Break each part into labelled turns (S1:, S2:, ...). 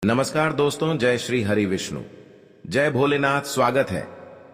S1: नमस्कार दोस्तों, जय श्री हरि विष्णु, जय भोलेनाथ। स्वागत है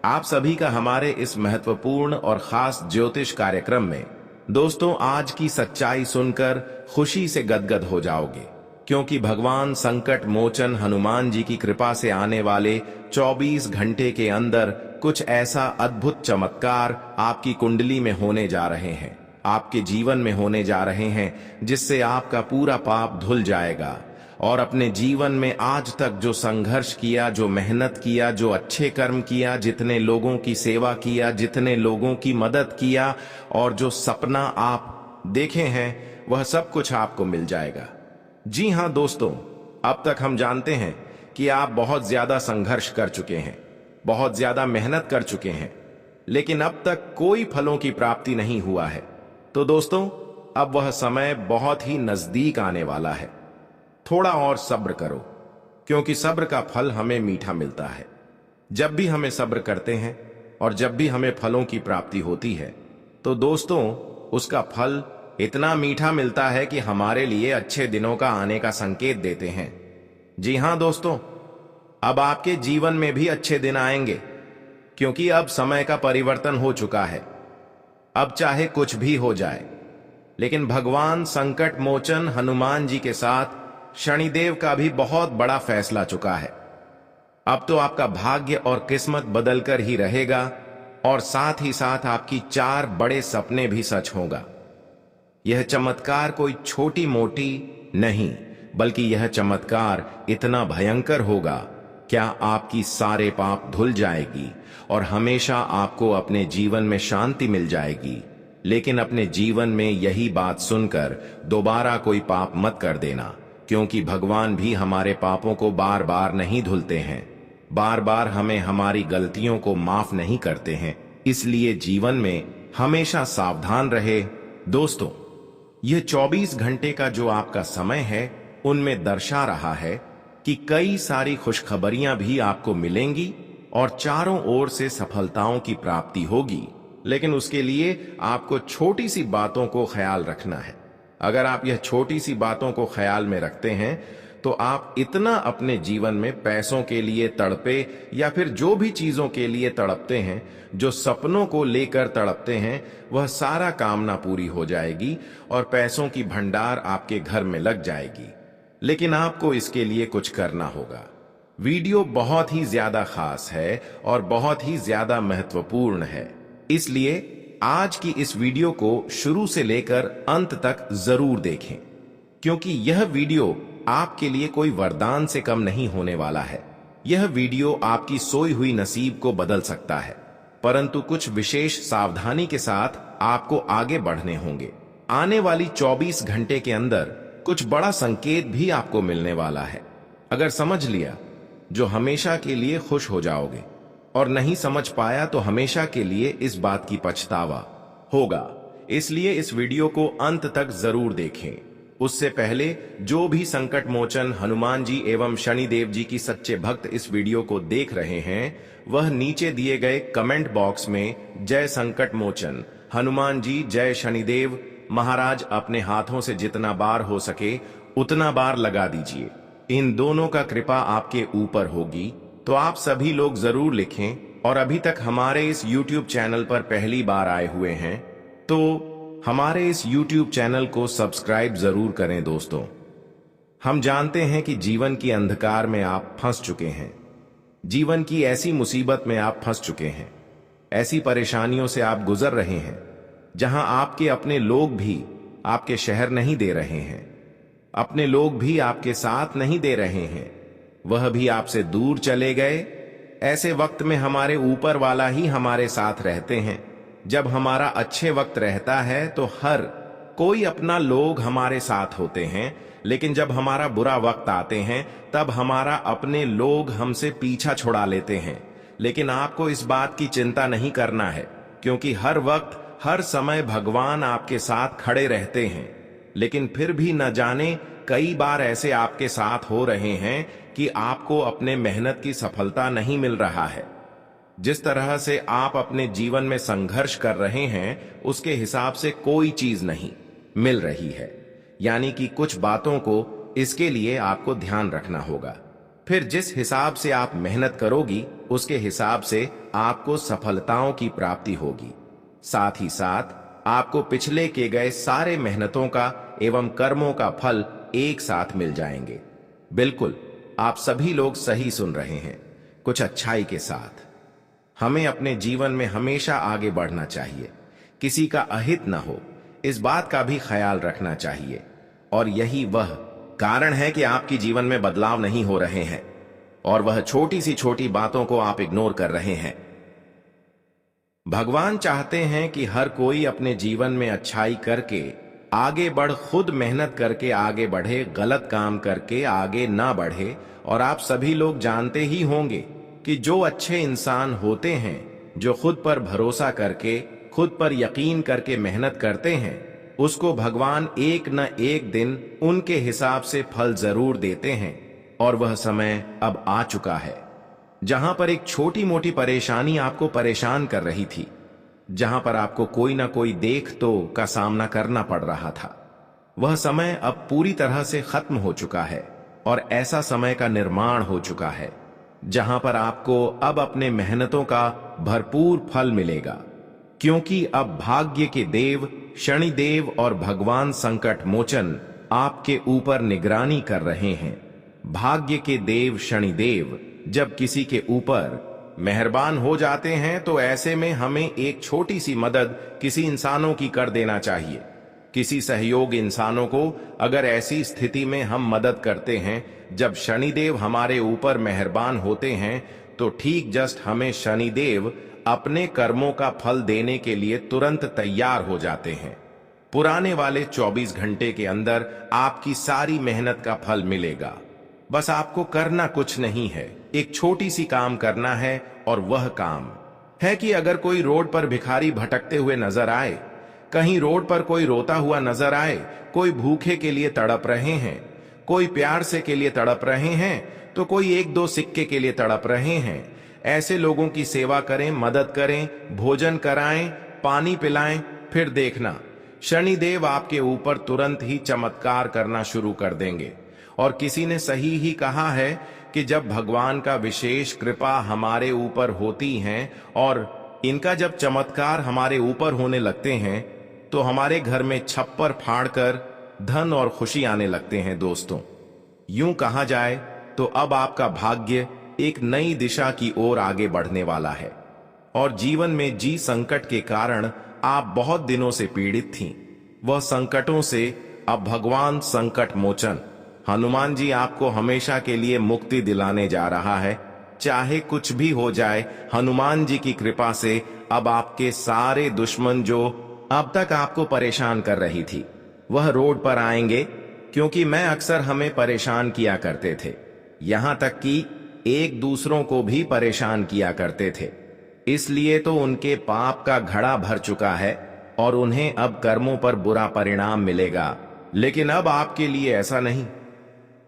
S1: आप सभी का हमारे इस महत्वपूर्ण और खास ज्योतिष कार्यक्रम में। दोस्तों, आज की सच्चाई सुनकर खुशी से गदगद हो जाओगे, क्योंकि भगवान संकट मोचन हनुमान जी की कृपा से आने वाले 24 घंटे के अंदर कुछ ऐसा अद्भुत चमत्कार आपकी कुंडली में होने जा रहे हैं, आपके जीवन में होने जा रहे हैं, जिससे आपका पूरा पाप धुल जाएगा। और अपने जीवन में आज तक जो संघर्ष किया, जो मेहनत किया, जो अच्छे कर्म किया, जितने लोगों की सेवा किया, जितने लोगों की मदद किया, और जो सपना आप देखे हैं, वह सब कुछ आपको मिल जाएगा। जी हां दोस्तों, अब तक हम जानते हैं कि आप बहुत ज्यादा संघर्ष कर चुके हैं, बहुत ज्यादा मेहनत कर चुके हैं, लेकिन अब तक कोई फलों की प्राप्ति नहीं हुआ है। तो दोस्तों, अब वह समय बहुत ही नजदीक आने वाला है। थोड़ा और सब्र करो, क्योंकि सब्र का फल हमें मीठा मिलता है। जब भी हमें सब्र करते हैं और जब भी हमें फलों की प्राप्ति होती है, तो दोस्तों उसका फल इतना मीठा मिलता है कि हमारे लिए अच्छे दिनों का आने का संकेत देते हैं। जी हां दोस्तों, अब आपके जीवन में भी अच्छे दिन आएंगे, क्योंकि अब समय का परिवर्तन हो चुका है। अब चाहे कुछ भी हो जाए, लेकिन भगवान संकट मोचन हनुमान जी के साथ शनिदेव का भी बहुत बड़ा फैसला चुका है। अब तो आपका भाग्य और किस्मत बदलकर ही रहेगा, और साथ ही साथ आपकी 4 बड़े सपने भी सच होगा। यह चमत्कार कोई छोटी मोटी नहीं, बल्कि यह चमत्कार इतना भयंकर होगा, क्या आपकी सारे पाप धुल जाएगी और हमेशा आपको अपने जीवन में शांति मिल जाएगी। लेकिन अपने जीवन में यही बात सुनकर दोबारा कोई पाप मत कर देना, क्योंकि भगवान भी हमारे पापों को बार बार नहीं धुलते हैं, बार बार हमें हमारी गलतियों को माफ नहीं करते हैं। इसलिए जीवन में हमेशा सावधान रहे। दोस्तों, यह 24 घंटे का जो आपका समय है, उनमें दर्शा रहा है कि कई सारी खुशखबरियां भी आपको मिलेंगी और चारों ओर से सफलताओं की प्राप्ति होगी। लेकिन उसके लिए आपको छोटी सी बातों को ख्याल रखना है। अगर आप यह छोटी सी बातों को ख्याल में रखते हैं, तो आप इतना अपने जीवन में पैसों के लिए तड़पे या फिर जो भी चीजों के लिए तड़पते हैं, जो सपनों को लेकर तड़पते हैं, वह सारा कामना पूरी हो जाएगी और पैसों की भंडार आपके घर में लग जाएगी। लेकिन आपको इसके लिए कुछ करना होगा। वीडियो बहुत ही ज्यादा खास है और बहुत ही ज्यादा महत्वपूर्ण है, इसलिए आज की इस वीडियो को शुरू से लेकर अंत तक जरूर देखें, क्योंकि यह वीडियो आपके लिए कोई वरदान से कम नहीं होने वाला है। यह वीडियो आपकी सोई हुई नसीब को बदल सकता है, परंतु कुछ विशेष सावधानी के साथ आपको आगे बढ़ने होंगे। आने वाली 24 घंटे के अंदर कुछ बड़ा संकेत भी आपको मिलने वाला है। अगर समझ लिया, जो हमेशा के लिए खुश हो जाओगे, और नहीं समझ पाया तो हमेशा के लिए इस बात की पछतावा होगा। इसलिए इस वीडियो को अंत तक जरूर देखें। उससे पहले जो भी संकट मोचन हनुमान जी एवं शनिदेव जी की सच्चे भक्त इस वीडियो को देख रहे हैं, वह नीचे दिए गए कमेंट बॉक्स में जय संकट मोचन हनुमान जी, जय शनिदेव महाराज अपने हाथों से जितना बार हो सके उतना बार लगा दीजिए। इन दोनों का कृपा आपके ऊपर होगी, तो आप सभी लोग जरूर लिखें। और अभी तक हमारे इस YouTube चैनल पर पहली बार आए हुए हैं, तो हमारे इस YouTube चैनल को सब्सक्राइब जरूर करें। दोस्तों, हम जानते हैं कि जीवन की अंधकार में आप फंस चुके हैं, जीवन की ऐसी मुसीबत में आप फंस चुके हैं, ऐसी परेशानियों से आप गुजर रहे हैं जहां आपके अपने लोग भी आपके शहर नहीं दे रहे हैं, अपने लोग भी आपके साथ नहीं दे रहे हैं, वह भी आपसे दूर चले गए। ऐसे वक्त में हमारे ऊपर वाला ही हमारे साथ रहते हैं। जब हमारा अच्छे वक्त रहता है तो हर कोई अपना लोग हमारे साथ होते हैं, लेकिन जब हमारा बुरा वक्त आते हैं, तब हमारा अपने लोग हमसे पीछा छुड़ा लेते हैं। लेकिन आपको इस बात की चिंता नहीं करना है, क्योंकि हर वक्त हर समय भगवान आपके साथ खड़े रहते हैं। लेकिन फिर भी न जाने कई बार ऐसे आपके साथ हो रहे हैं कि आपको अपने मेहनत की सफलता नहीं मिल रहा है। जिस तरह से आप अपने जीवन में संघर्ष कर रहे हैं, उसके हिसाब से कोई चीज नहीं मिल रही है। यानी कि कुछ बातों को इसके लिए आपको ध्यान रखना होगा। फिर जिस हिसाब से आप मेहनत करोगी उसके हिसाब से आपको सफलताओं की प्राप्ति होगी। साथ ही साथ आपको पिछले किए गए सारे मेहनतों का एवं कर्मों का फल एक साथ मिल जाएंगे। बिल्कुल, आप सभी लोग सही सुन रहे हैं। कुछ अच्छाई के साथ हमें अपने जीवन में हमेशा आगे बढ़ना चाहिए, किसी का अहित न हो, इस बात का भी ख्याल रखना चाहिए। और यही वह कारण है कि आपकी जीवन में बदलाव नहीं हो रहे हैं और वह छोटी सी छोटी बातों को आप इग्नोर कर रहे हैं। भगवान चाहते हैं कि हर कोई अपने जीवन में अच्छाई करके आगे बढ़, खुद मेहनत करके आगे बढ़े, गलत काम करके आगे ना बढ़े। और आप सभी लोग जानते ही होंगे कि जो अच्छे इंसान होते हैं, जो खुद पर भरोसा करके, खुद पर यकीन करके मेहनत करते हैं, उसको भगवान एक न एक दिन उनके हिसाब से फल जरूर देते हैं। और वह समय अब आ चुका है जहां पर एक छोटी मोटी परेशानी आपको परेशान कर रही थी, जहां पर आपको कोई ना कोई देख तो का सामना करना पड़ रहा था, वह समय अब पूरी तरह से खत्म हो चुका है और ऐसा समय का निर्माण हो चुका है जहां पर आपको अब अपने मेहनतों का भरपूर फल मिलेगा। क्योंकि अब भाग्य के देव शनिदेव और भगवान संकट मोचन आपके ऊपर निगरानी कर रहे हैं। भाग्य के देव शनिदेव जब किसी के ऊपर मेहरबान हो जाते हैं तो ऐसे में हमें एक छोटी सी मदद किसी इंसानों की कर देना चाहिए। किसी सहयोग इंसानों को अगर ऐसी स्थिति में हम मदद करते हैं जब शनिदेव हमारे ऊपर मेहरबान होते हैं, तो ठीक जस्ट हमें शनिदेव अपने कर्मों का फल देने के लिए तुरंत तैयार हो जाते हैं। पुराने वाले 24 घंटे के अंदर आपकी सारी मेहनत का फल मिलेगा। बस आपको करना कुछ नहीं है, एक छोटी सी काम करना है। और वह काम है कि अगर कोई रोड पर भिखारी भटकते हुए नजर आए, कहीं रोड पर कोई रोता हुआ नजर आए, कोई भूखे के लिए तड़प रहे हैं, कोई प्यार से के लिए तड़प रहे हैं, तो कोई एक दो सिक्के के लिए तड़प रहे हैं, ऐसे लोगों की सेवा करें, मदद करें, भोजन कराएं, पानी पिलाएं। फिर देखना शनिदेव आपके ऊपर तुरंत ही चमत्कार करना शुरू कर देंगे। और किसी ने सही ही कहा है कि जब भगवान का विशेष कृपा हमारे ऊपर होती है और इनका जब चमत्कार हमारे ऊपर होने लगते हैं, तो हमारे घर में छप्पर फाड़कर धन और खुशी आने लगते हैं। दोस्तों, यूं कहा जाए तो अब आपका भाग्य एक नई दिशा की ओर आगे बढ़ने वाला है। और जीवन में जी संकट के कारण आप बहुत दिनों से पीड़ित थीं, वह संकटों से अब भगवान संकट मोचन हनुमान जी आपको हमेशा के लिए मुक्ति दिलाने जा रहा है। चाहे कुछ भी हो जाए, हनुमान जी की कृपा से अब आपके सारे दुश्मन जो अब तक आपको परेशान कर रही थी, वह रोड पर आएंगे। क्योंकि मैं अक्सर हमें परेशान किया करते थे, यहां तक कि एक दूसरों को भी परेशान किया करते थे। इसलिए तो उनके पाप का घड़ा भर चुका है और उन्हें अब कर्मों पर बुरा परिणाम मिलेगा। लेकिन अब आपके लिए ऐसा नहीं,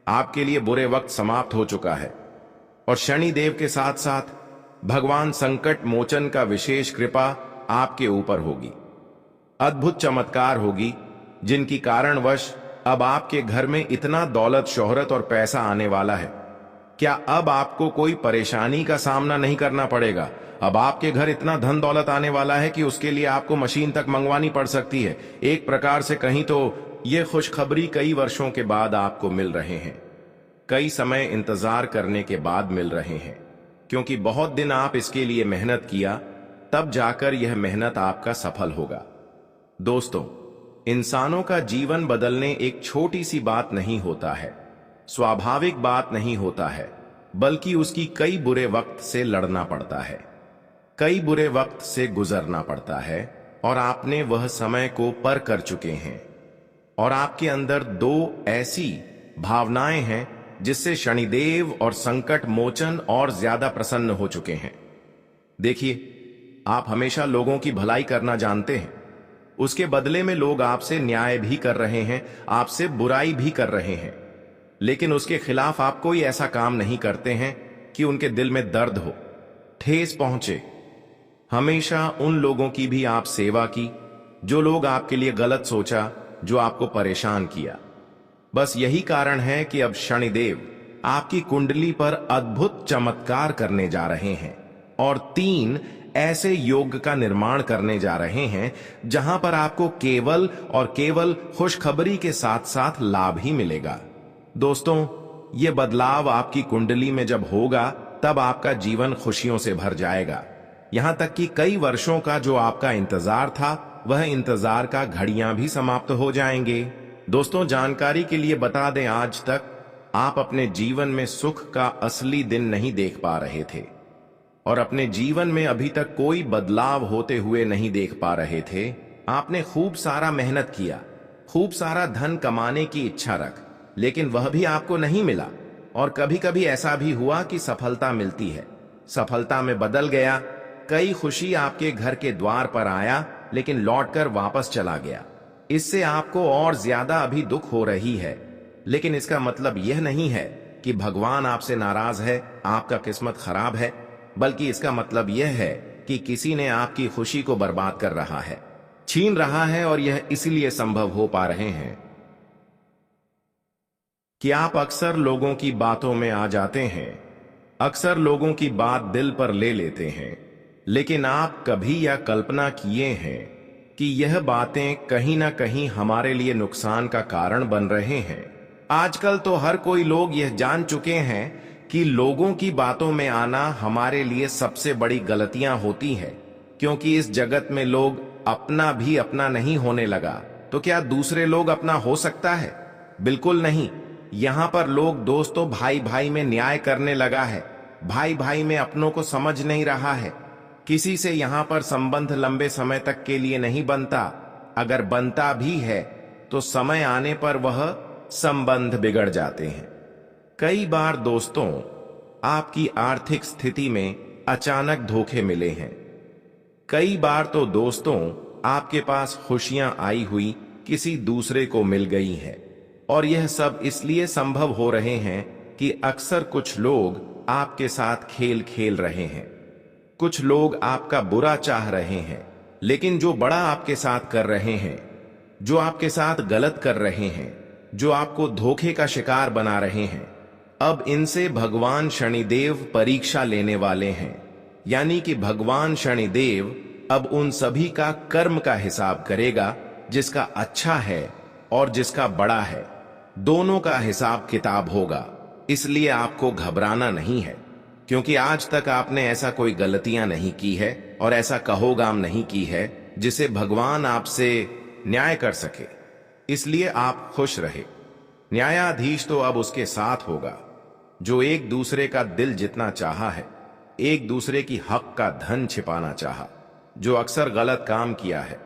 S1: आपके लिए बुरे वक्त समाप्त हो चुका है और शनिदेव के साथ साथ भगवान संकट मोचन का विशेष कृपा आपके ऊपर होगी। अद्भुत चमत्कार होगी जिनकी कारणवश अब आपके घर में इतना दौलत, शोहरत और पैसा आने वाला है। क्या अब आपको कोई परेशानी का सामना नहीं करना पड़ेगा? अब आपके घर इतना धन दौलत आने वाला है कि उसके लिए आपको मशीन तक मंगवानी पड़ सकती है। एक प्रकार से कहीं तो ये खुशखबरी कई वर्षों के बाद आपको मिल रहे हैं, कई समय इंतजार करने के बाद मिल रहे हैं, क्योंकि बहुत दिन आप इसके लिए मेहनत किया, तब जाकर यह मेहनत आपका सफल होगा। दोस्तों, इंसानों का जीवन बदलने एक छोटी सी बात नहीं होता है, स्वाभाविक बात नहीं होता है, बल्कि उसकी कई बुरे वक्त से लड़ना पड़ता है, कई बुरे वक्त से गुजरना पड़ता है। और आपने वह समय को पार कर चुके हैं और आपके अंदर दो ऐसी भावनाएं हैं जिससे शनिदेव और संकट मोचन और ज्यादा प्रसन्न हो चुके हैं। देखिए, आप हमेशा लोगों की भलाई करना जानते हैं, उसके बदले में लोग आपसे न्याय भी कर रहे हैं, आपसे बुराई भी कर रहे हैं, लेकिन उसके खिलाफ आप कोई ऐसा काम नहीं करते हैं कि उनके दिल में दर्द हो, ठेस पहुंचे। हमेशा उन लोगों की भी आप सेवा की जो लोग आपके लिए गलत सोचा, जो आपको परेशान किया। बस यही कारण है कि अब शनिदेव आपकी कुंडली पर अद्भुत चमत्कार करने जा रहे हैं और 3 ऐसे योग का निर्माण करने जा रहे हैं जहां पर आपको केवल और केवल खुशखबरी के साथ साथ लाभ ही मिलेगा। दोस्तों, ये बदलाव आपकी कुंडली में जब होगा तब आपका जीवन खुशियों से भर जाएगा। यहां तक कि कई वर्षों का जो आपका इंतजार था, वह इंतजार का घड़ियां भी समाप्त हो जाएंगे। दोस्तों, जानकारी के लिए बता दें, आज तक आप अपने जीवन में सुख का असली दिन नहीं देख पा रहे थे और अपने जीवन में अभी तक कोई बदलाव होते हुए नहीं देख पा रहे थे। आपने खूब सारा मेहनत किया, खूब सारा धन कमाने की इच्छा रख, लेकिन वह भी आपको नहीं मिला। और कभी कभी ऐसा भी हुआ कि सफलता मिलती है, सफलता में बदल गया। कई खुशी आपके घर के द्वार पर आया, लेकिन लौटकर वापस चला गया। इससे आपको और ज्यादा अभी दुख हो रही है, लेकिन इसका मतलब यह नहीं है कि भगवान आपसे नाराज है, आपका किस्मत खराब है, बल्कि इसका मतलब यह है कि किसी ने आपकी खुशी को बर्बाद कर रहा है, छीन रहा है। और यह इसलिए संभव हो पा रहे हैं कि आप अक्सर लोगों की बातों में आ जाते हैं, अक्सर लोगों की बात दिल पर ले लेते हैं, लेकिन आप कभी यह कल्पना किए हैं कि यह बातें कहीं ना कहीं हमारे लिए नुकसान का कारण बन रहे हैं। आजकल तो हर कोई लोग यह जान चुके हैं कि लोगों की बातों में आना हमारे लिए सबसे बड़ी गलतियां होती है, क्योंकि इस जगत में लोग अपना भी अपना नहीं होने लगा, तो क्या दूसरे लोग अपना हो सकता है? बिल्कुल नहीं। यहां पर लोग दोस्तों भाई भाई में न्याय करने लगा है, भाई भाई में अपनों को समझ नहीं रहा है। किसी से यहां पर संबंध लंबे समय तक के लिए नहीं बनता, अगर बनता भी है तो समय आने पर वह संबंध बिगड़ जाते हैं। कई बार दोस्तों, आपकी आर्थिक स्थिति में अचानक धोखे मिले हैं। कई बार तो दोस्तों, आपके पास खुशियां आई हुई किसी दूसरे को मिल गई है। और यह सब इसलिए संभव हो रहे हैं कि अक्सर कुछ लोग आपके साथ खेल खेल रहे हैं, कुछ लोग आपका बुरा चाह रहे हैं, लेकिन जो बड़ा आपके साथ कर रहे हैं, जो आपके साथ गलत कर रहे हैं, जो आपको धोखे का शिकार बना रहे हैं, अब इनसे भगवान शनिदेव परीक्षा लेने वाले हैं। यानी कि भगवान शनिदेव अब उन सभी का कर्म का हिसाब करेगा, जिसका अच्छा है और जिसका बड़ा है, दोनों का हिसाब किताब होगा। इसलिए आपको घबराना नहीं है, क्योंकि आज तक आपने ऐसा कोई गलतियां नहीं की है और ऐसा कहोगाम नहीं की है जिसे भगवान आपसे न्याय कर सके। इसलिए आप खुश रहे। न्यायाधीश तो अब उसके साथ होगा जो एक दूसरे का दिल जितना चाहा है, एक दूसरे की हक का धन छिपाना चाहा, जो अक्सर गलत काम किया है।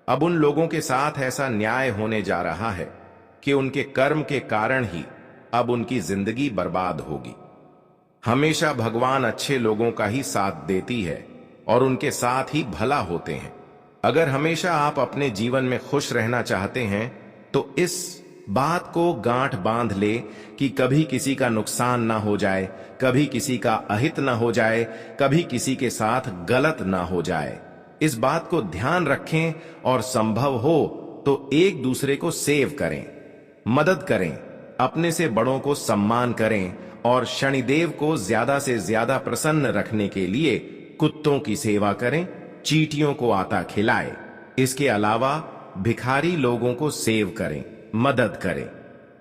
S1: अब उन लोगों के साथ ऐसा न्याय होने जा रहा है कि उनके कर्म के कारण ही अब उनकी जिंदगी बर्बाद होगी। हमेशा भगवान अच्छे लोगों का ही साथ देती है और उनके साथ ही भला होते हैं। अगर हमेशा आप अपने जीवन में खुश रहना चाहते हैं तो इस बात को गांठ बांध ले कि कभी किसी का नुकसान ना हो जाए, कभी किसी का अहित ना हो जाए, कभी किसी के साथ गलत ना हो जाए। इस बात को ध्यान रखें और संभव हो तो एक दूसरे को सेव करें, मदद करें, अपने से बड़ों को सम्मान करें और शनिदेव को ज्यादा से ज्यादा प्रसन्न रखने के लिए कुत्तों की सेवा करें, चींटियों को आटा खिलाएं। इसके अलावा भिखारी लोगों को सेव करें, मदद करें,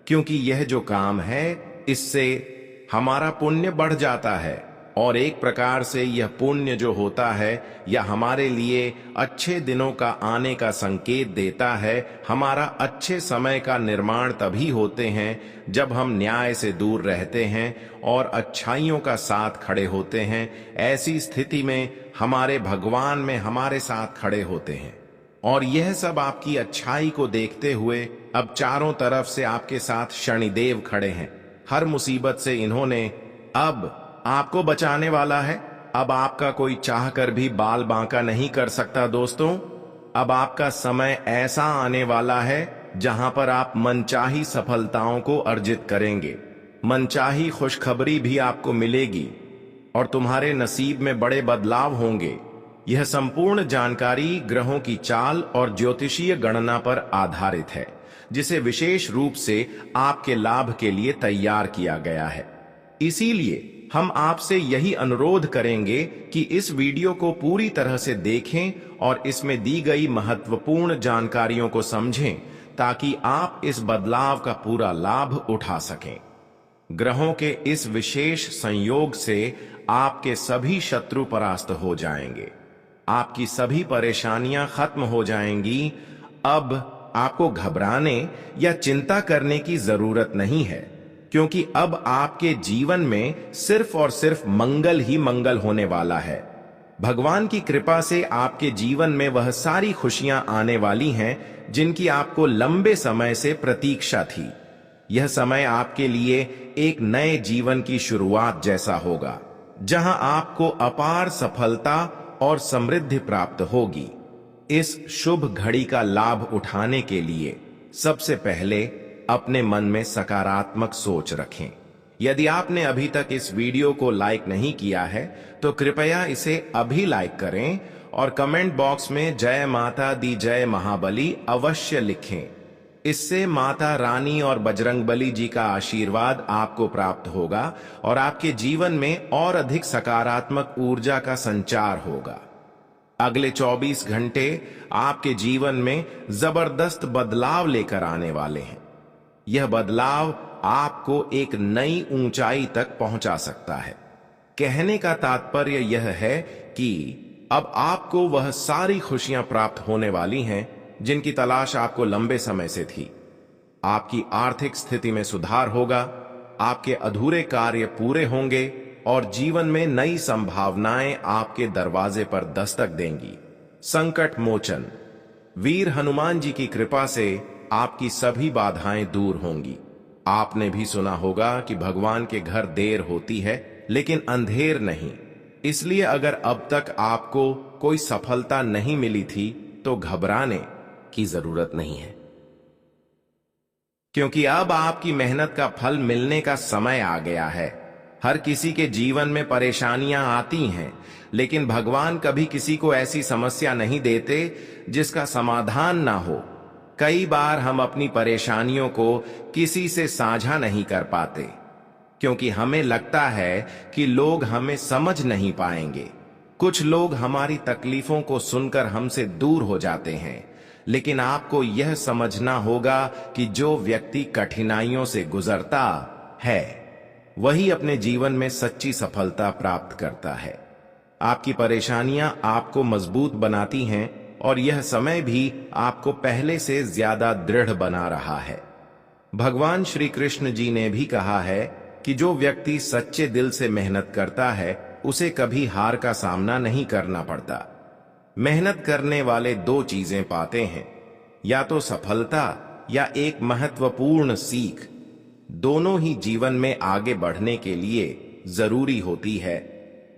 S1: क्योंकि यह जो काम है इससे हमारा पुण्य बढ़ जाता है और एक प्रकार से यह पुण्य जो होता है यह हमारे लिए अच्छे दिनों का आने का संकेत देता है। हमारा अच्छे समय का निर्माण तभी होते हैं जब हम न्याय से दूर रहते हैं और अच्छाइयों का साथ खड़े होते हैं। ऐसी स्थिति में हमारे भगवान में हमारे साथ खड़े होते हैं और यह सब आपकी अच्छाई को देखते हुए अब चारों तरफ से आपके साथ शनिदेव खड़े हैं। हर मुसीबत से इन्होंने अब आपको बचाने वाला है। अब आपका कोई चाह कर भी बाल बांका नहीं कर सकता। दोस्तों, अब आपका समय ऐसा आने वाला है जहां पर आप मनचाही सफलताओं को अर्जित करेंगे, मनचाही खुशखबरी भी आपको मिलेगी और तुम्हारे नसीब में बड़े बदलाव होंगे। यह संपूर्ण जानकारी ग्रहों की चाल और ज्योतिषीय गणना पर आधारित है। जिसे विशेष रूप से आपके लाभ के लिए तैयार किया गया है। इसीलिए हम आपसे यही अनुरोध करेंगे कि इस वीडियो को पूरी तरह से देखें और इसमें दी गई महत्वपूर्ण जानकारियों को समझें, ताकि आप इस बदलाव का पूरा लाभ उठा सकें। ग्रहों के इस विशेष संयोग से आपके सभी शत्रु परास्त हो जाएंगे, आपकी सभी परेशानियां खत्म हो जाएंगी। अब आपको घबराने या चिंता करने की जरूरत नहीं है, क्योंकि अब आपके जीवन में सिर्फ और सिर्फ मंगल ही मंगल होने वाला है। भगवान की कृपा से आपके जीवन में वह सारी खुशियां आने वाली हैं जिनकी आपको लंबे समय से प्रतीक्षा थी। यह समय आपके लिए एक नए जीवन की शुरुआत जैसा होगा, जहां आपको अपार सफलता और समृद्धि प्राप्त होगी। इस शुभ घड़ी का लाभ उठाने के लिए सबसे पहले अपने मन में सकारात्मक सोच रखें। यदि आपने अभी तक इस वीडियो को लाइक नहीं किया है तो कृपया इसे अभी लाइक करें और कमेंट बॉक्स में जय माता दी जय महाबली अवश्य लिखें। इससे माता रानी और बजरंगबली जी का आशीर्वाद आपको प्राप्त होगा और आपके जीवन में और अधिक सकारात्मक ऊर्जा का संचार होगा। अगले 24 घंटे आपके जीवन में जबरदस्त बदलाव लेकर आने वाले हैं। यह बदलाव आपको एक नई ऊंचाई तक पहुंचा सकता है। कहने का तात्पर्य यह है कि अब आपको वह सारी खुशियां प्राप्त होने वाली हैं जिनकी तलाश आपको लंबे समय से थी। आपकी आर्थिक स्थिति में सुधार होगा, आपके अधूरे कार्य पूरे होंगे और जीवन में नई संभावनाएं आपके दरवाजे पर दस्तक देंगी। संकट मोचन, वीर हनुमान जी की कृपा से आपकी सभी बाधाएं दूर होंगी। आपने भी सुना होगा कि भगवान के घर देर होती है लेकिन अंधेर नहीं। इसलिए अगर अब तक आपको कोई सफलता नहीं मिली थी तो घबराने की जरूरत नहीं है, क्योंकि अब आपकी मेहनत का फल मिलने का समय आ गया है। हर किसी के जीवन में परेशानियां आती हैं, लेकिन भगवान कभी किसी को ऐसी समस्या नहीं देते जिसका समाधान ना हो। कई बार हम अपनी परेशानियों को किसी से साझा नहीं कर पाते, क्योंकि हमें लगता है कि लोग हमें समझ नहीं पाएंगे। कुछ लोग हमारी तकलीफों को सुनकर हमसे दूर हो जाते हैं, लेकिन आपको यह समझना होगा कि जो व्यक्ति कठिनाइयों से गुजरता है वही अपने जीवन में सच्ची सफलता प्राप्त करता है। आपकी परेशानियां आपको मजबूत बनाती हैं और यह समय भी आपको पहले से ज्यादा दृढ़ बना रहा है। भगवान श्री कृष्ण जी ने भी कहा है कि जो व्यक्ति सच्चे दिल से मेहनत करता है उसे कभी हार का सामना नहीं करना पड़ता। मेहनत करने वाले दो चीजें पाते हैं, या तो सफलता या एक महत्वपूर्ण सीख। दोनों ही जीवन में आगे बढ़ने के लिए जरूरी होती है।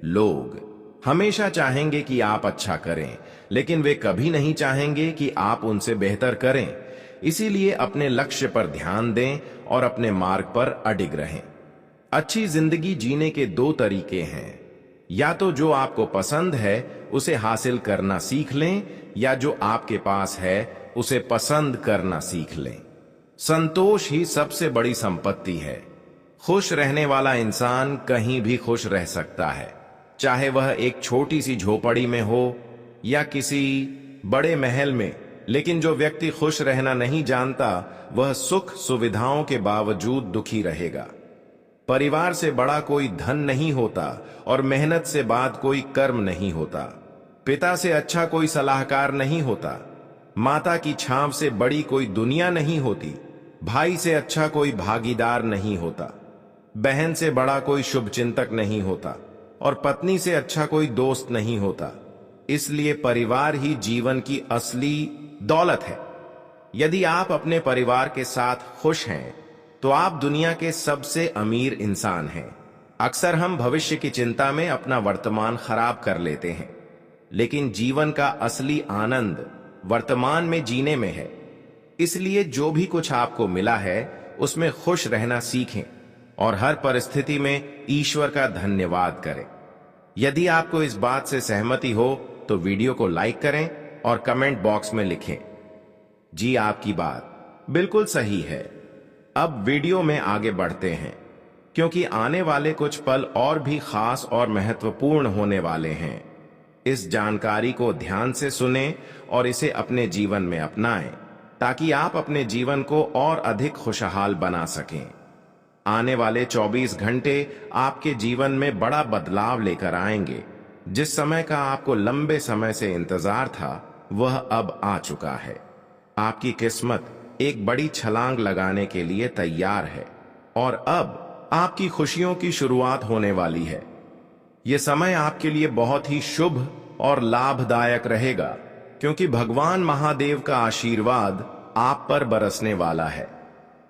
S1: लोग हमेशा चाहेंगे कि आप अच्छा करें, लेकिन वे कभी नहीं चाहेंगे कि आप उनसे बेहतर करें। इसीलिए अपने लक्ष्य पर ध्यान दें और अपने मार्ग पर अडिग रहें। अच्छी जिंदगी जीने के दो तरीके हैं, या तो जो आपको पसंद है उसे हासिल करना सीख लें, या जो आपके पास है उसे पसंद करना सीख लें। संतोष ही सबसे बड़ी संपत्ति है। खुश रहने वाला इंसान कहीं भी खुश रह सकता है, चाहे वह एक छोटी सी झोपड़ी में हो या किसी बड़े महल में। लेकिन जो व्यक्ति खुश रहना नहीं जानता वह सुख सुविधाओं के बावजूद दुखी रहेगा। परिवार से बड़ा कोई धन नहीं होता और मेहनत से बाद कोई कर्म नहीं होता। पिता से अच्छा कोई सलाहकार नहीं होता। माता की छांव से बड़ी कोई दुनिया नहीं होती। भाई से अच्छा कोई भागीदार नहीं होता। बहन से बड़ा कोई शुभचिंतक नहीं होता और पत्नी से अच्छा कोई दोस्त नहीं होता। इसलिए परिवार ही जीवन की असली दौलत है। यदि आप अपने परिवार के साथ खुश हैं तो आप दुनिया के सबसे अमीर इंसान हैं। अक्सर हम भविष्य की चिंता में अपना वर्तमान खराब कर लेते हैं, लेकिन जीवन का असली आनंद वर्तमान में जीने में है। इसलिए जो भी कुछ आपको मिला है उसमें खुश रहना सीखें और हर परिस्थिति में ईश्वर का धन्यवाद करें। यदि आपको इस बात से सहमति हो तो वीडियो को लाइक करें और कमेंट बॉक्स में लिखें, जी आपकी बात बिल्कुल सही है। अब वीडियो में आगे बढ़ते हैं, क्योंकि आने वाले कुछ पल और भी खास और महत्वपूर्ण होने वाले हैं। इस जानकारी को ध्यान से सुनें और इसे अपने जीवन में अपनाएं, ताकि आप अपने जीवन को और अधिक खुशहाल बना सकें। आने वाले 24 घंटे आपके जीवन में बड़ा बदलाव लेकर आएंगे। जिस समय का आपको लंबे समय से इंतजार था, वह अब आ चुका है। आपकी किस्मत एक बड़ी छलांग लगाने के लिए तैयार है और अब आपकी खुशियों की शुरुआत होने वाली है। यह समय आपके लिए बहुत ही शुभ और लाभदायक रहेगा, क्योंकि भगवान महादेव का आशीर्वाद आप पर बरसने वाला है।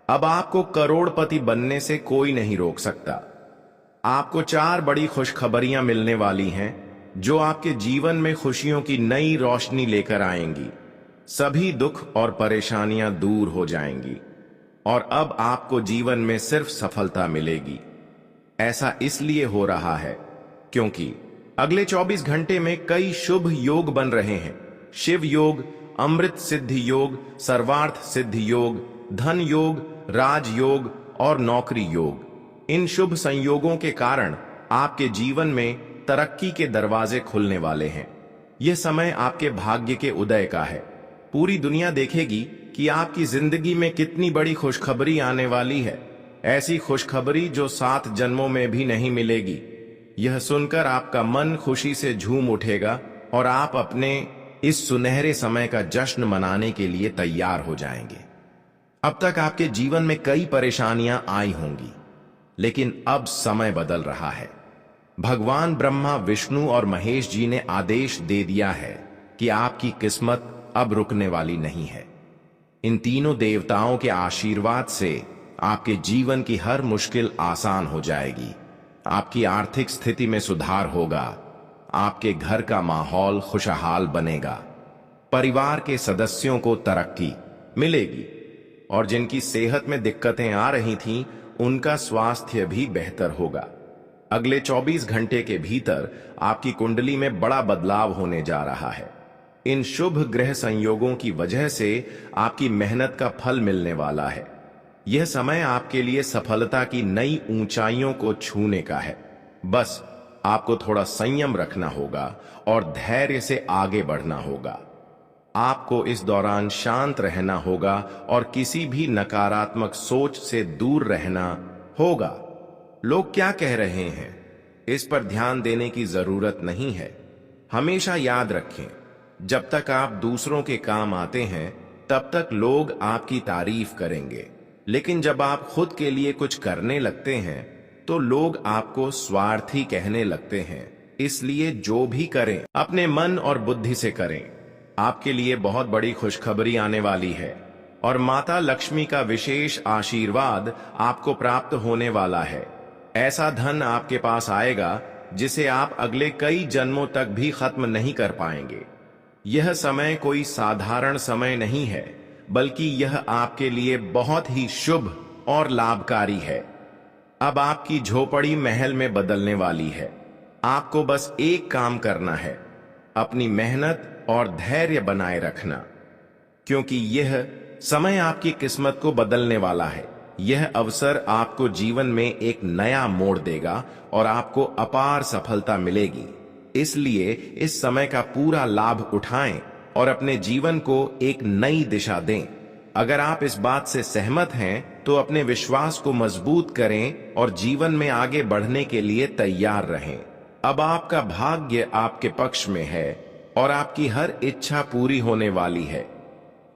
S1: अब आपको करोड़पति बनने से कोई नहीं रोक सकता। आपको 4 बड़ी खुशखबरियां मिलने वाली हैं, जो आपके जीवन में खुशियों की नई रोशनी लेकर आएंगी। सभी दुख और परेशानियां दूर हो जाएंगी और अब आपको जीवन में सिर्फ सफलता मिलेगी। ऐसा इसलिए हो रहा है क्योंकि अगले 24 घंटे में कई शुभ योग बन रहे हैं। शिव योग, अमृत सिद्धि योग, सर्वार्थ सिद्धि योग, धन योग, राजयोग और नौकरी योग। इन शुभ संयोगों के कारण आपके जीवन में तरक्की के दरवाजे खुलने वाले हैं। यह समय आपके भाग्य के उदय का है। पूरी दुनिया देखेगी कि आपकी जिंदगी में कितनी बड़ी खुशखबरी आने वाली है। ऐसी खुशखबरी जो 7 जन्मों में भी नहीं मिलेगी। यह सुनकर आपका मन खुशी से झूम उठेगा और आप अपने इस सुनहरे समय का जश्न मनाने के लिए तैयार हो जाएंगे। अब तक आपके जीवन में कई परेशानियां आई होंगी, लेकिन अब समय बदल रहा है। भगवान ब्रह्मा, विष्णु और महेश जी ने आदेश दे दिया है कि आपकी किस्मत अब रुकने वाली नहीं है। इन तीनों देवताओं के आशीर्वाद से आपके जीवन की हर मुश्किल आसान हो जाएगी। आपकी आर्थिक स्थिति में सुधार होगा। आपके घर का माहौल खुशहाल बनेगा। परिवार के सदस्यों को तरक्की मिलेगी और जिनकी सेहत में दिक्कतें आ रही थीं, उनका स्वास्थ्य भी बेहतर होगा। अगले 24 घंटे के भीतर आपकी कुंडली में बड़ा बदलाव होने जा रहा है। इन शुभ ग्रह संयोगों की वजह से आपकी मेहनत का फल मिलने वाला है। यह समय आपके लिए सफलता की नई ऊंचाइयों को छूने का है। बस आपको थोड़ा संयम रखना होगा और धैर्य से आगे बढ़ना होगा। आपको इस दौरान शांत रहना होगा और किसी भी नकारात्मक सोच से दूर रहना होगा। लोग क्या कह रहे हैं, इस पर ध्यान देने की जरूरत नहीं है। हमेशा याद रखें, जब तक आप दूसरों के काम आते हैं, तब तक लोग आपकी तारीफ करेंगे, लेकिन जब आप खुद के लिए कुछ करने लगते हैं, तो लोग आपको स्वार्थी कहने लगते हैं। इसलिए जो भी करें, अपने मन और बुद्धि से करें। आपके लिए बहुत बड़ी खुशखबरी आने वाली है और माता लक्ष्मी का विशेष आशीर्वाद आपको प्राप्त होने वाला है। ऐसा धन आपके पास आएगा जिसे आप अगले कई जन्मों तक भी खत्म नहीं कर पाएंगे। यह समय कोई साधारण समय नहीं है, बल्कि यह आपके लिए बहुत ही शुभ और लाभकारी है। अब आपकी झोपड़ी महल में बदलने वाली है। आपको बस एक काम करना है, अपनी मेहनत और धैर्य बनाए रखना, क्योंकि यह समय आपकी किस्मत को बदलने वाला है। यह अवसर आपको जीवन में एक नया मोड़ देगा और आपको अपार सफलता मिलेगी। इसलिए इस समय का पूरा लाभ उठाएं और अपने जीवन को एक नई दिशा दें। अगर आप इस बात से सहमत हैं, तो अपने विश्वास को मजबूत करें और जीवन में आगे बढ़ने के लिए तैयार रहें। अब आपका भाग्य आपके पक्ष में है और आपकी हर इच्छा पूरी होने वाली है।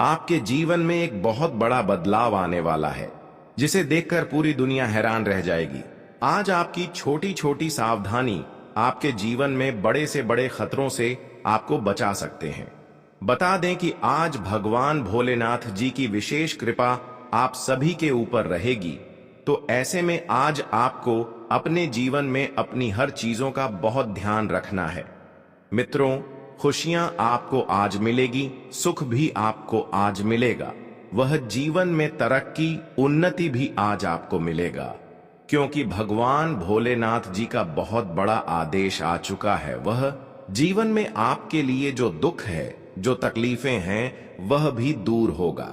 S1: आपके जीवन में एक बहुत बड़ा बदलाव आने वाला है, जिसे देखकर पूरी दुनिया हैरान रह जाएगी। आज आपकी छोटी छोटी सावधानी आपके जीवन में बड़े से बड़े खतरों से आपको बचा सकते हैं। बता दें कि आज भगवान भोलेनाथ जी की विशेष कृपा आप सभी के ऊपर रहेगी। तो ऐसे में आज आपको अपने जीवन में अपनी हर चीजों का बहुत ध्यान रखना है। मित्रों, खुशियां आपको आज मिलेगी, सुख भी आपको आज मिलेगा। वह जीवन में तरक्की, उन्नति भी आज आपको मिलेगा, क्योंकि भगवान भोलेनाथ जी का बहुत बड़ा आदेश आ चुका है। वह जीवन में आपके लिए जो दुख है, जो तकलीफें हैं, वह भी दूर होगा।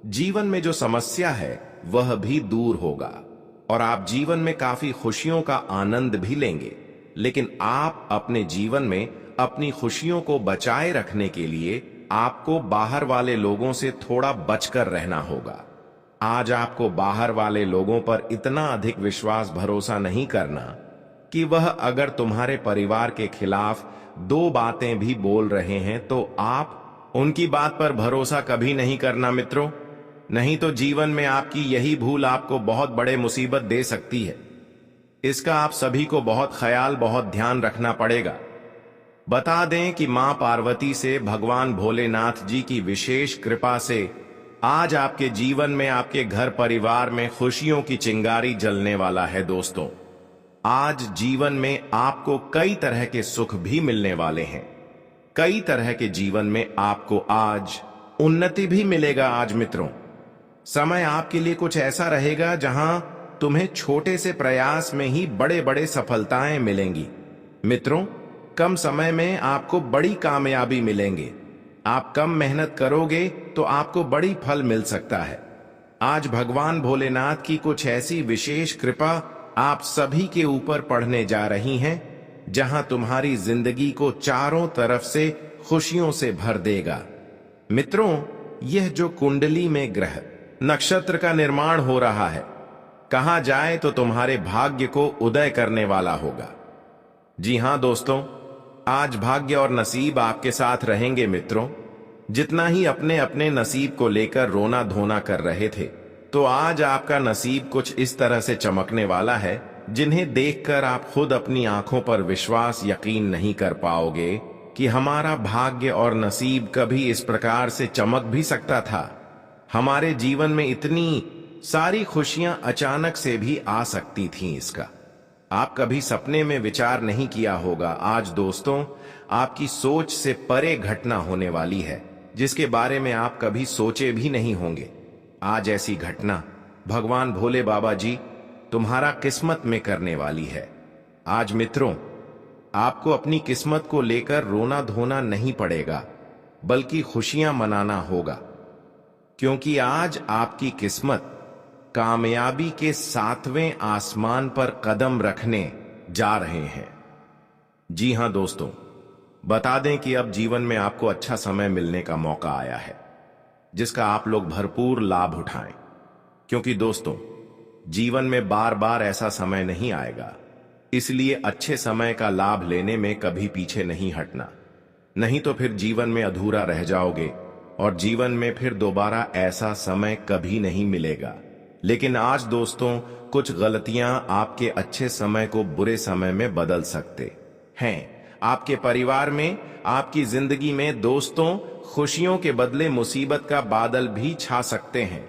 S1: जीवन में जो समस्या है वह भी दूर होगा और आप जीवन में काफी खुशियों का आनंद भी लेंगे। लेकिन आप अपने जीवन में अपनी खुशियों को बचाए रखने के लिए आपको बाहर वाले लोगों से थोड़ा बचकर रहना होगा। आज आपको बाहर वाले लोगों पर इतना अधिक विश्वास भरोसा नहीं करना कि वह अगर तुम्हारे परिवार के खिलाफ दो बातें भी बोल रहे हैं तो आप उनकी बात पर भरोसा कभी नहीं करना मित्रों। नहीं तो जीवन में आपकी यही भूल आपको बहुत बड़े मुसीबत दे सकती है। इसका आप सभी को बहुत ख्याल बहुत ध्यान रखना पड़ेगा। बता दें कि मां पार्वती से भगवान भोलेनाथ जी की विशेष कृपा से आज आपके जीवन में आपके घर परिवार में खुशियों की चिंगारी जलने वाला है दोस्तों। आज जीवन में आपको कई तरह के सुख भी मिलने वाले हैं। कई तरह के जीवन में आपको आज उन्नति भी मिलेगा। आज मित्रों, समय आपके लिए कुछ ऐसा रहेगा जहां तुम्हें छोटे से प्रयास में ही बड़े बड़े सफलताएं मिलेंगी। मित्रों, कम समय में आपको बड़ी कामयाबी मिलेंगे। आप कम मेहनत करोगे तो आपको बड़ी फल मिल सकता है। आज भगवान भोलेनाथ की कुछ ऐसी विशेष कृपा आप सभी के ऊपर पड़ने जा रही हैं जहां तुम्हारी जिंदगी को चारों तरफ से खुशियों से भर देगा। मित्रों, यह जो कुंडली में ग्रह नक्षत्र का निर्माण हो रहा है, कहा जाए तो तुम्हारे भाग्य को उदय करने वाला होगा। जी हां दोस्तों, आज भाग्य और नसीब आपके साथ रहेंगे मित्रों। जितना ही अपने अपने नसीब को लेकर रोना धोना कर रहे थे, तो आज आपका नसीब कुछ इस तरह से चमकने वाला है जिन्हें देखकर आप खुद अपनी आंखों पर विश्वास यकीन नहीं कर पाओगे कि हमारा भाग्य और नसीब कभी इस प्रकार से चमक भी सकता था। हमारे जीवन में इतनी सारी खुशियां अचानक से भी आ सकती थीं। इसका आप कभी सपने में विचार नहीं किया होगा। आज दोस्तों, आपकी सोच से परे घटना होने वाली है जिसके बारे में आप कभी सोचे भी नहीं होंगे। आज ऐसी घटना भगवान भोले बाबा जी तुम्हारा किस्मत में करने वाली है। आज मित्रों, आपको अपनी किस्मत को लेकर रोना धोना नहीं पड़ेगा, बल्कि खुशियां मनाना होगा, क्योंकि आज आपकी किस्मत कामयाबी के 7वें आसमान पर कदम रखने जा रहे हैं। जी हां दोस्तों, बता दें कि अब जीवन में आपको अच्छा समय मिलने का मौका आया है जिसका आप लोग भरपूर लाभ उठाएं, क्योंकि दोस्तों, जीवन में बार बार ऐसा समय नहीं आएगा। इसलिए अच्छे समय का लाभ लेने में कभी पीछे नहीं हटना, नहीं तो फिर जीवन में अधूरा रह जाओगे और जीवन में फिर दोबारा ऐसा समय कभी नहीं मिलेगा। लेकिन आज दोस्तों, कुछ गलतियां आपके अच्छे समय को बुरे समय में बदल सकते हैं। आपके परिवार में, आपकी जिंदगी में दोस्तों, खुशियों के बदले मुसीबत का बादल भी छा सकते हैं।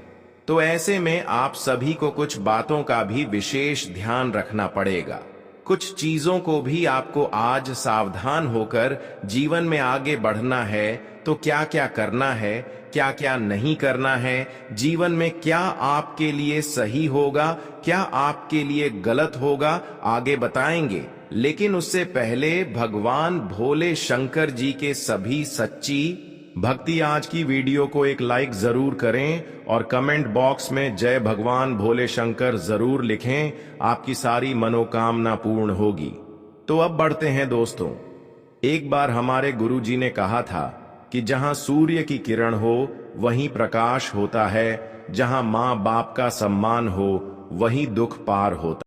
S1: तो ऐसे में आप सभी को कुछ बातों का भी विशेष ध्यान रखना पड़ेगा। कुछ चीजों को भी आपको आज सावधान होकर जीवन में आगे बढ़ना है। तो क्या क्या करना है, क्या क्या नहीं करना है, जीवन में क्या आपके लिए सही होगा, क्या आपके लिए गलत होगा, आगे बताएंगे। लेकिन उससे पहले भगवान भोले शंकर जी के सभी सच्ची भक्ति आज की वीडियो को एक लाइक जरूर करें और कमेंट बॉक्स में जय भगवान भोले शंकर जरूर लिखें। आपकी सारी मनोकामना पूर्ण होगी। तो अब बढ़ते हैं दोस्तों। एक बार हमारे गुरुजी ने कहा था कि जहां सूर्य की किरण हो वहीं प्रकाश होता है, जहां माँ बाप का सम्मान हो वहीं दुख पार होता